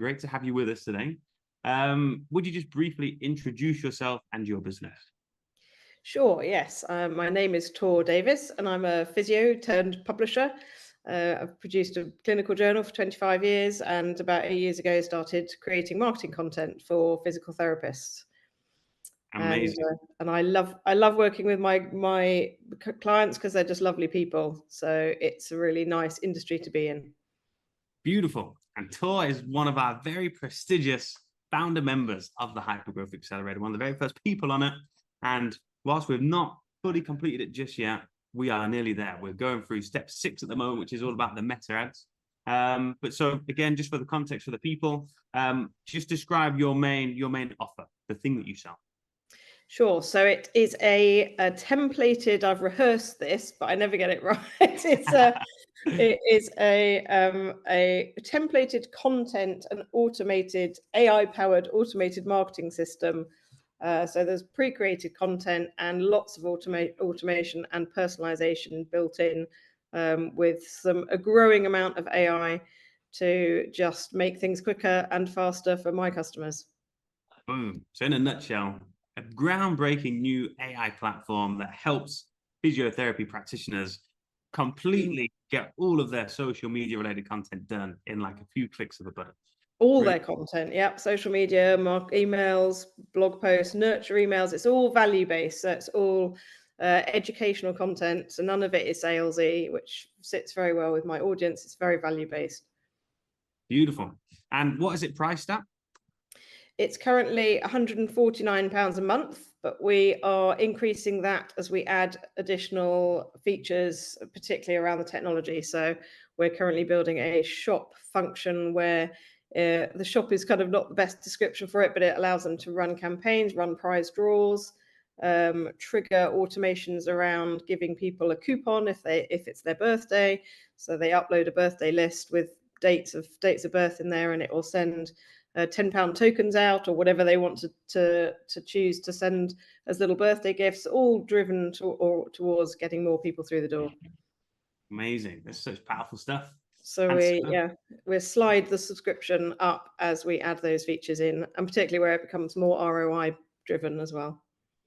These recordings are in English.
great to have you with us today. Would you just briefly introduce yourself and your business? Sure, yes. My name is Tor Davis, and I'm a physio turned publisher. I've produced a clinical journal for 25 years, and about 8 years ago started creating marketing content for physical therapists. And Amazing. and I love working with my clients because they're just lovely people. So it's a really nice industry to be in. Beautiful. And Tor is one of our very prestigious founder members of the Hypergrowth Accelerator, one of the very first people on it. And whilst we've not fully completed it just yet, we are nearly there. We're going through step 6 at the moment, which is all about the meta ads. But so again, just for the context for the people, just describe your main offer, the thing that you sell. Sure. So it is a templated. I've rehearsed this, but I never get it right. It is a templated content and automated AI-powered automated marketing system. So there's pre-created content and lots of automation and personalization built in, with a growing amount of AI to just make things quicker and faster for my customers. Boom. So in a nutshell, a groundbreaking new AI platform that helps physiotherapy practitioners completely get all of their social media related content done in like a few clicks of a button. All Really? their content, yep, social media, emails, blog posts, nurture emails. It's all value based. So it's all educational content. So none of it is salesy, which sits very well with my audience. It's very value based. Beautiful. And what is it priced at? It's currently £149 a month, but we are increasing that as we add additional features, particularly around the technology. So we're currently building a shop function where the shop is kind of not the best description for it, but it allows them to run campaigns, run prize draws, trigger automations around giving people a coupon if it's their birthday. So they upload a birthday list with dates of birth in there, and it will send £10 tokens out or whatever they want to choose to send as little birthday gifts, all driven towards getting more people through the door. Amazing. That's such powerful stuff. So And we slide the subscription up as we add those features in, and particularly where it becomes more ROI driven as well.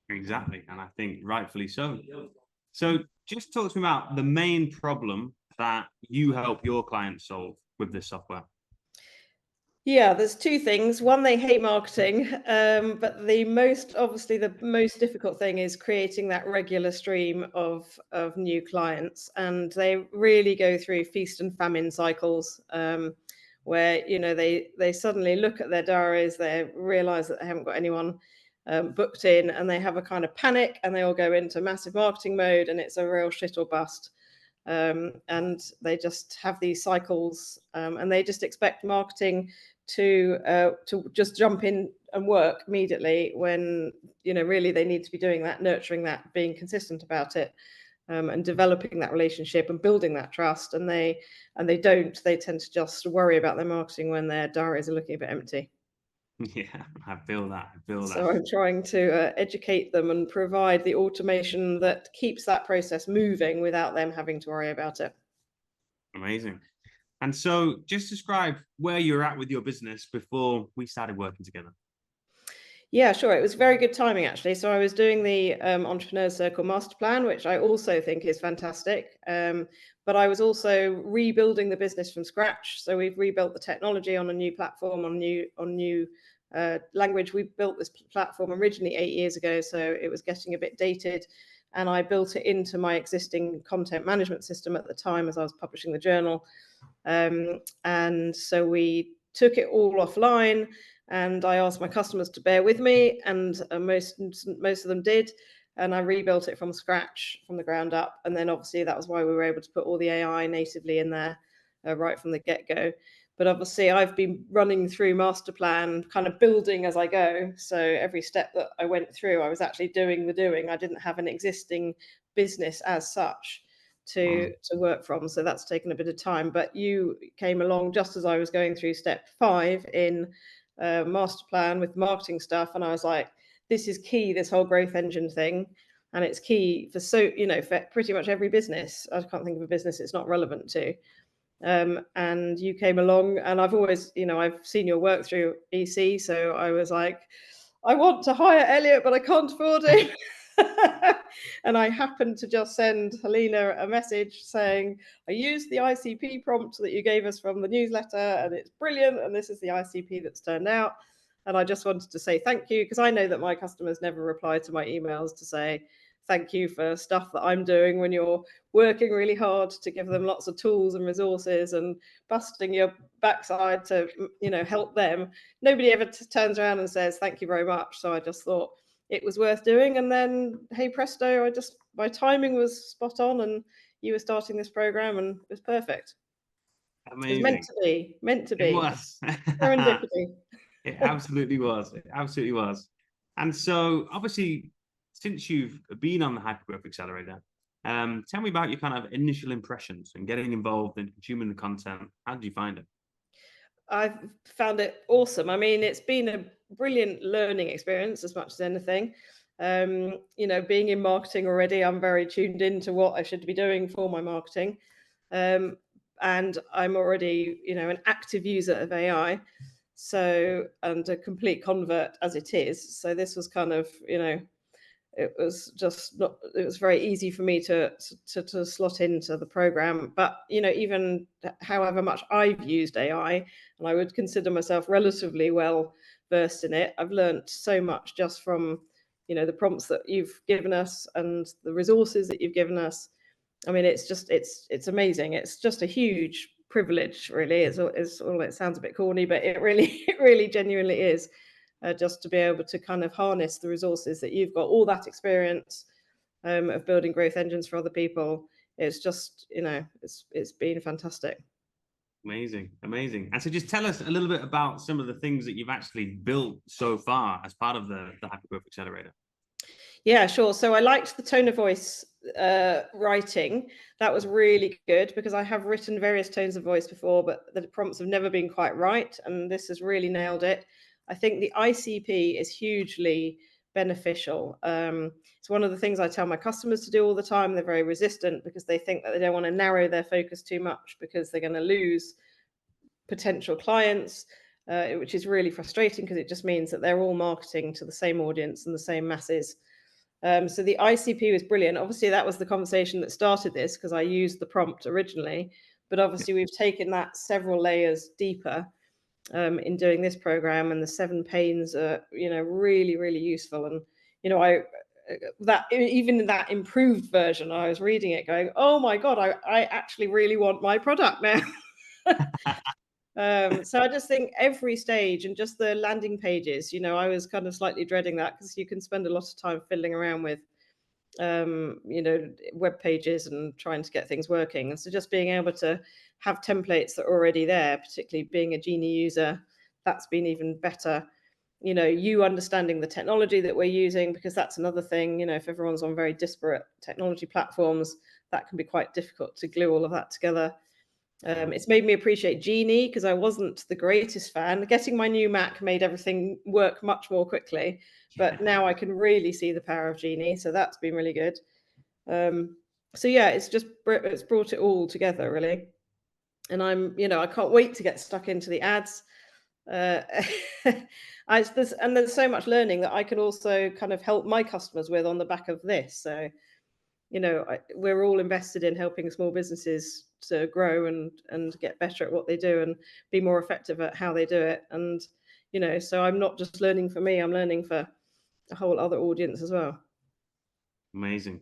exactly. And I think rightfully so. So just talk to me about the main problem that you help your clients solve with this software. Yeah, there's two things. One, they hate marketing, but the most difficult thing is creating that regular stream of new clients, and they really go through feast and famine cycles, where they suddenly look at their diaries, they realize that they haven't got anyone booked in, and they have a kind of panic, and they all go into massive marketing mode, and it's a real shit or bust. And they just have these cycles, and they just expect marketing to just jump in and work immediately when really they need to be doing that, nurturing that, being consistent about it, and developing that relationship and building that trust. And they tend to just worry about their marketing when their diaries are looking a bit empty. Yeah, I feel that. So I'm trying to educate them and provide the automation that keeps that process moving without them having to worry about it. Amazing. And so just describe where you're at with your business before we started working together. Yeah, sure. It was very good timing, actually. So I was doing the Entrepreneurs Circle Master Plan, which I also think is fantastic. But I was also rebuilding the business from scratch. So we've rebuilt the technology on a new platform, on new language. We built this platform originally 8 years ago, so it was getting a bit dated. And I built it into my existing content management system at the time as I was publishing the journal. And so we took it all offline, and I asked my customers to bear with me, and most of them did. And I rebuilt it from scratch, from the ground up. And then obviously that was why we were able to put all the AI natively in there right from the get-go. But obviously I've been running through master plan, kind of building as I go. So every step that I went through, I was actually doing the doing. I didn't have an existing business as such to work from. So that's taken a bit of time. But you came along just as I was going through step 5 in master plan with marketing stuff. And I was like, this is key, this whole growth engine thing. And it's key for for pretty much every business. I can't think of a business it's not relevant to. and you came along, and I've always, I've seen your work through EC, so I was like, I want to hire Elliot, but I can't afford it. And I happened to just send Helena a message saying, I used the ICP prompt that you gave us from the newsletter, and it's brilliant, and this is the ICP that's turned out. And I just wanted to say thank you, because I know that my customers never reply to my emails to say thank you for stuff that I'm doing when you're working really hard to give them lots of tools and resources and busting your backside to, help them. Nobody ever turns around and says thank you very much. So I just thought it was worth doing. And then, hey presto, my timing was spot on, and you were starting this program, and it was perfect. Amazing. It was meant to be. It was. Serendipity. It absolutely was. It absolutely was. And so, obviously, since you've been on the Hypergrowth Accelerator, tell me about your kind of initial impressions and getting involved in consuming the content. How did you find it? I've found it awesome. I mean, it's been a brilliant learning experience as much as anything. Being in marketing already, I'm very tuned into what I should be doing for my marketing. And I'm already, an active user of AI. So, and a complete convert as it is. So this was kind of, it was just not, it was very easy for me to slot into the program. But even however much I've used AI, and I would consider myself relatively well versed in it, I've learned so much just from the prompts that you've given us and the resources that you've given us. I mean, it's amazing. It's just a huge privilege, really. It's all, it sounds a bit corny, but it really genuinely is. Just to be able to kind of harness the resources that you've got, all that experience of building growth engines for other people. It's just, it's been fantastic. Amazing. And so just tell us a little bit about some of the things that you've actually built so far as part of the Hypergrowth Accelerator. Yeah, sure. So I liked the tone of voice writing. That was really good, because I have written various tones of voice before, but the prompts have never been quite right. And this has really nailed it. I think the ICP is hugely beneficial. It's one of the things I tell my customers to do all the time. They're very resistant because they think that they don't want to narrow their focus too much, because they're going to lose potential clients, which is really frustrating, because it just means that they're all marketing to the same audience and the same masses. So the ICP was brilliant. Obviously, that was the conversation that started this, because I used the prompt originally, but obviously we've taken that several layers deeper in doing this program, and the 7 pains are, really useful. And, that even in that improved version, I was reading it going, oh my God, I actually really want my product now. So I just think every stage, and just the landing pages, I was kind of slightly dreading that, because you can spend a lot of time fiddling around with, web pages and trying to get things working. And so just being able to have templates that are already there, particularly being a Genie user, that's been even better. You understanding the technology that we're using, because that's another thing, if everyone's on very disparate technology platforms, that can be quite difficult to glue all of that together. It's made me appreciate Genie, because I wasn't the greatest fan. Getting my new Mac made everything work much more quickly, but now I can really see the power of Genie. So that's been really good. So yeah, it's brought it all together, really. And I can't wait to get stuck into the ads. And there's so much learning that I can also kind of help my customers with on the back of this. So we're all invested in helping small businesses to grow and get better at what they do and be more effective at how they do it. And so I'm not just learning for me, I'm learning for a whole other audience as well. Amazing.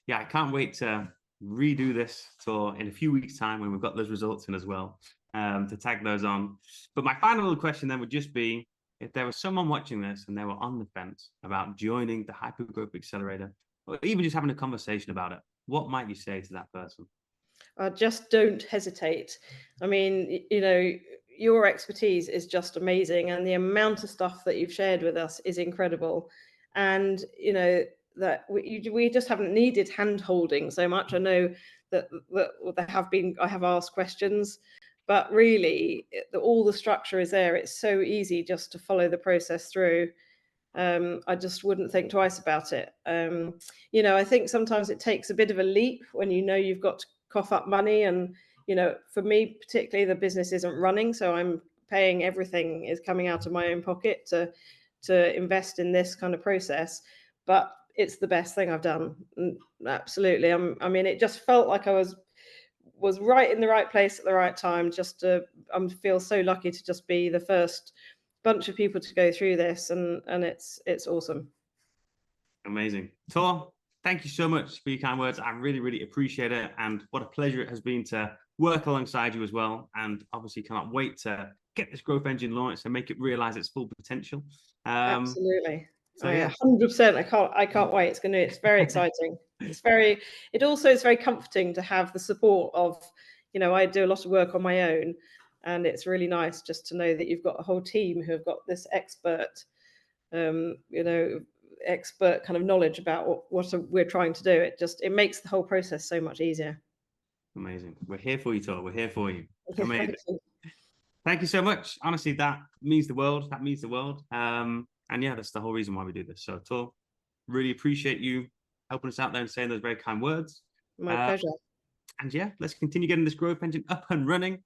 Yeah, I can't wait to redo this tour in a few weeks' time, when we've got those results in as well, to tag those on. But my final question then would just be, if there was someone watching this and they were on the fence about joining the Hypergrowth Accelerator, or even just having a conversation about it, what might you say to that person? Just don't hesitate. I mean, your expertise is just amazing, and the amount of stuff that you've shared with us is incredible. And that we just haven't needed hand holding so much. I know that I have asked questions, but really all the structure is there. It's so easy just to follow the process through. I just wouldn't think twice about it. I think sometimes it takes a bit of a leap when you've got to cough up money, and you know, for me particularly, the business isn't running, so I'm paying, everything is coming out of my own pocket to invest in this kind of process. But it's the best thing I've done. Absolutely. I mean, it just felt like I was right in the right place at the right time. Just to, I feel so lucky to just be the first bunch of people to go through this, and it's awesome. Amazing. Tor, thank you so much for your kind words. I really, really appreciate it. And what a pleasure it has been to work alongside you as well. And obviously cannot wait to get this growth engine launched and make it realize its full potential. Absolutely. So Yeah, yeah. 100%. I can't wait. It's very exciting. It also is very comforting to have the support of, you know, I do a lot of work on my own, and it's really nice just to know that you've got a whole team who have got this expert, you know, expert kind of knowledge about what we're trying to do. It makes the whole process so much easier. Amazing. We're here for you, Tor. We're here for you. Thank Amazing. you. Thank you so much. Honestly, that means the world. That means the world. And yeah, that's the whole reason why we do this. So, Tor, really appreciate you helping us out there and saying those very kind words. My Uh, pleasure. and yeah, let's continue getting this growth engine up and running.